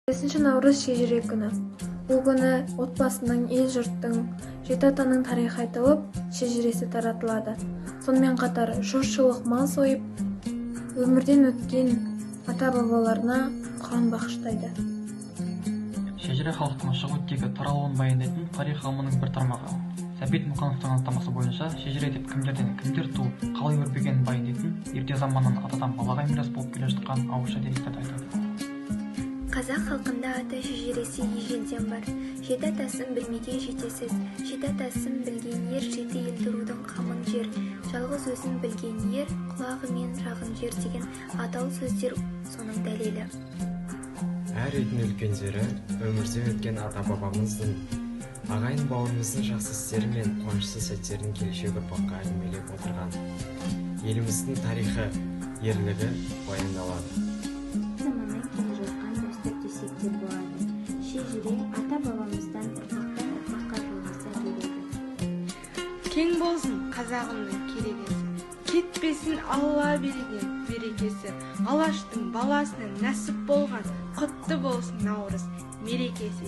5 наурыз шежіре күні. Бұл күні отбасының, ел-жұрттың, жеті атаның тарихы айтылып, шежіресі таратылады. Сонымен қатар жұртшылық мал сойып, өмірден өткен ата-бабаларына құран бағыштайды. Шежіре халықтың шығу тегі таралуын баяндайтын тарих ғылымының бір тармағы. Сәбит Мұқановтың анықтамасы бойынша шежіре деп кімдерден кімдер туып, қалай өрбігенін баяндайтын ерте заманнан атадан балаға мирас болып келе жатқан ауызша деректерді айтады. Қазақ халқында ата шежіресі ежелден бар. Жеті атасын білмеген жетесіз, жеті атасын білген ер жеті ел тұрудың қамын жер, жалғыз өзін білген ер құлағы мен жағын жер деген аталы сөздер соның дәлелі. Әр үйдің үлкендері өмірде өткен ата-бабамыздың, ағайын бауырымыздың жақсы істері мен қуанышты сәттерін келешек ұрпаққа әңгімелеп отырған. Еліміздің тарихы, ерлігі баяндалады. Заманнан келе жатқан дәстүр десек те болады. Шежіре ата-бабамыздан ұрпақтан ұрпаққа жалғаса келеді. Кең болсын қазағымның керегесі, кетпесін Алла берген берекесі, Алаштың баласына нәсіп болған құтты болсын наурыз мерекесі.